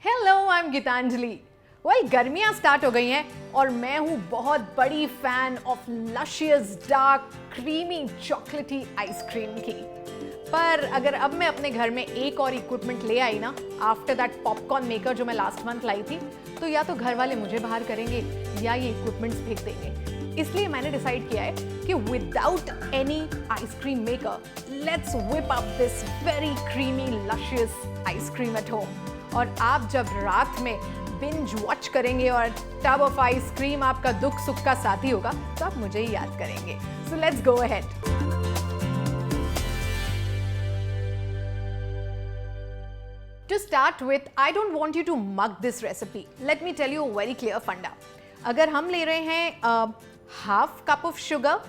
Hello, I am Geetanjali. गर्मियां start हो गई हैं और मैं हूं बहुत बड़ी fan of luscious dark creamy चॉकलेटी आइसक्रीम की। पर अगर अब मैं अपने घर में एक और इक्विपमेंट ले आई ना, आफ्टर दैट पॉपकॉर्न मेकर जो मैं लास्ट मंथ लाई थी, तो या तो घर वाले मुझे बाहर करेंगे या ये इक्विपमेंट्स फेंक देंगे। इसलिए मैंने डिसाइड किया है कि without any ice cream maker let's whip up this very creamy luscious ice cream at home. और आप जब रात में बिंज वॉच करेंगे और टब ऑफ आइसक्रीम आपका दुख सुख का साथी होगा, तो आप मुझे ही याद करेंगे। So let's go ahead. To start with, I don't want you to mug this recipe. Let me tell you a very clear funda. अगर हम ले रहे हैं हाफ कप ऑफ शुगर,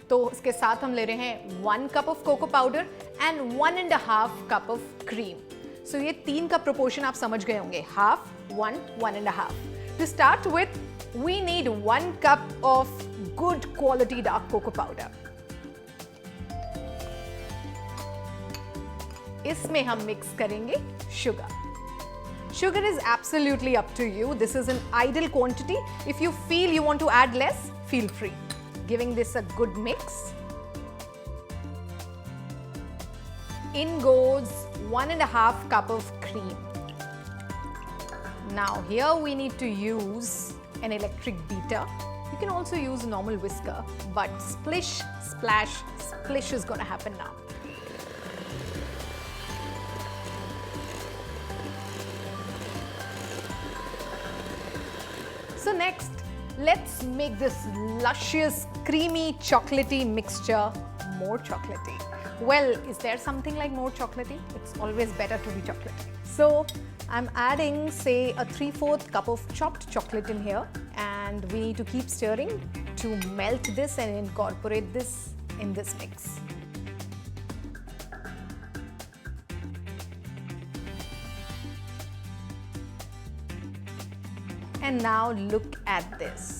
तो उसके साथ हम ले रहे हैं 1 cup of cocoa powder and 1.5 cup of cream. So ये 3 का प्रोपोर्शन आप समझ गए होंगे, half, 1, 1.5. To start with, we need 1 cup of good quality dark cocoa powder. इसमें हम मिक्स करेंगे sugar. Sugar is absolutely up to you. This is an ideal quantity. If you feel you want to add less, feel free. Giving this a good mix. In goes 1.5 cup of cream. Now here we need to use an electric beater. You can also use a normal whisker, but splish, splash, splish is going to happen now. So next, let's make this luscious, creamy, chocolatey mixture more chocolatey. Well, is there something like more chocolatey? It's always better to be chocolatey. So I'm adding, say, a 3/4 cup of chopped chocolate in here, and we need to keep stirring to melt this and incorporate this in this mix. And now look at this.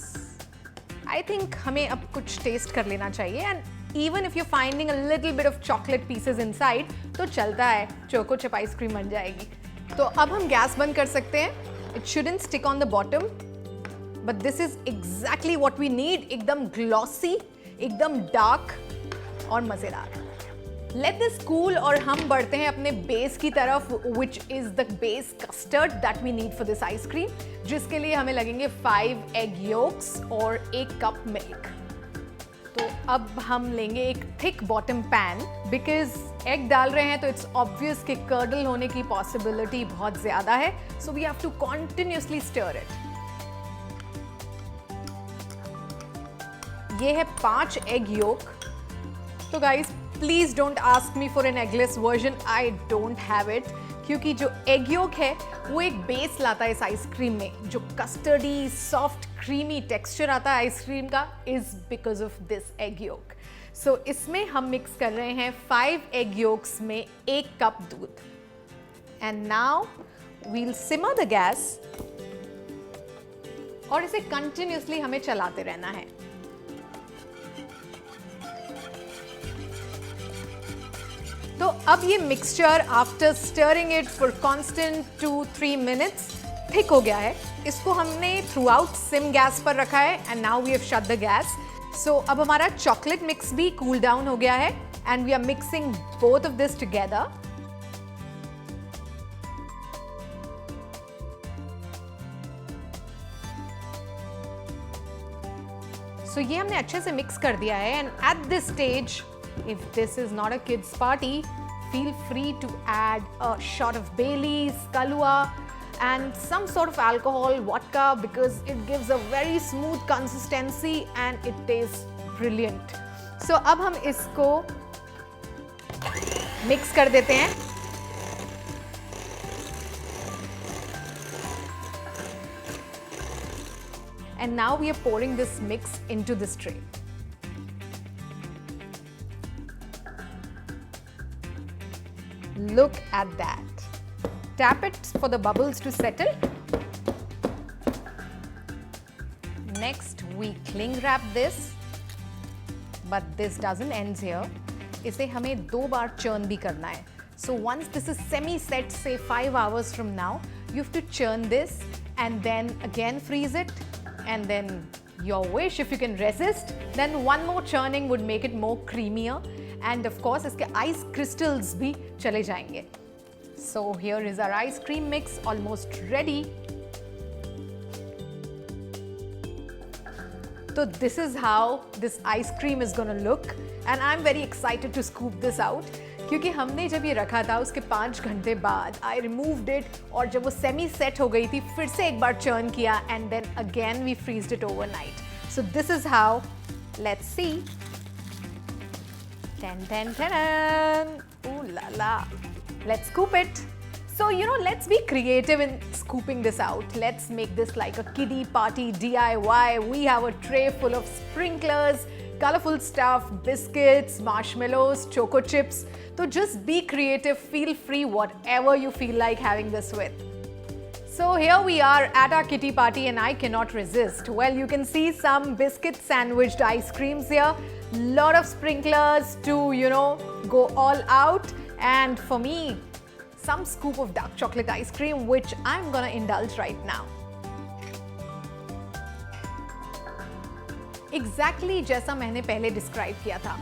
I think हमें अब कुछ test कर लेना चाहिए, and even if you're finding a little bit of chocolate pieces inside, तो चलता है, choco chip ice cream बन जाएगी। तो अब हम गैस बंद कर सकते हैं। It shouldn't stick on the bottom, but this is exactly what we need. एकदम glossy, एकदम dark और मजेदार। Let this cool और हम बढ़ते हैं अपने बेस की तरफ, which is the base custard that we need for this ice cream, जिसके लिए हमें लगेंगे 5 egg yolks और 1 कप मिल्क। तो अब हम लेंगे एक thick bottom pan, because egg डाल रहे हैं तो इट्स ऑब्वियस कि कर्डल होने की पॉसिबिलिटी बहुत ज्यादा है, so we have to continuously stir it. ये है 5 एग योक। तो guys, please don't ask me for an eggless version, I don't have it, क्योंकि जो एग योक है वो एक बेस लाता है इस आइसक्रीम में। जो कस्टर्डी सॉफ्ट क्रीमी टेक्सचर आता है आइसक्रीम का is because of this egg yolk. So इसमें हम मिक्स कर रहे हैं 5 एग योक्स में 1 कप दूध। And now we'll simmer the gas और इसे कंटिन्यूसली हमें चलाते रहना है। तो अब ये mixture after stirring it for constant 2-3 minutes thick हो गया है। इसको हमने थ्रू आउट सिम गैस पर रखा है, and now we have shut the gas. So अब हमारा चॉकलेट मिक्स भी कूल डाउन हो गया है, and we are mixing both of this together. So ये हमने अच्छे से मिक्स कर दिया है, and at this stage, if this is not a kids party, feel free to add a shot of Bailey's, Kahlua and some sort of alcohol, vodka, because it gives a very smooth consistency and it tastes brilliant. So अब हम इसको mix कर देते हैं। And now we are pouring this mix into this tray. Look at that. Tap it for the bubbles to settle. Next, we cling wrap this, but this doesn't end here. इसे हमें 2 बार churn भी करना है. So once this is semi set, say 5 hours from now, You have to churn this and then again freeze it, and then your wish, if you can resist, then one more churning would make it more creamier, and of course इसके ice crystals भी चले जाएंगे. So here is our ice cream mix almost ready. So this is how this ice cream is gonna look, and I'm very excited to scoop this out. क्योंकि हमने जब ये रखा था उसके 5 घंटे बाद I removed it, और जब वो semi set हो गई थी फिर से एक बार churn किया, and then again we freezed it overnight. So this is how. Let's see. Tan tan tan. Ooh la la. Let's scoop it. So, let's be creative in scooping this out. Let's make this like a kiddie party DIY. We have a tray full of sprinklers, colorful stuff, biscuits, marshmallows, choco chips. So just be creative, feel free, whatever you feel like having this with. So here we are at our kitty party and I cannot resist. Well, you can see some biscuit sandwiched ice creams here. Lot of sprinklers to, go all out. And for me, some scoop of dark chocolate ice cream, which I'm gonna indulge right now. Exactly जैसा मैंने पहले describe किया था.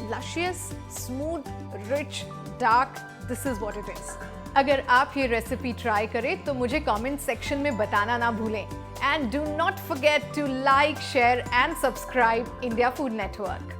Luscious, smooth, rich, dark. This is what it is. अगर आप ये recipe try करें तो मुझे कमेंट सेक्शन में बताना ना भूलें. And do not forget to like, share and subscribe India Food Network.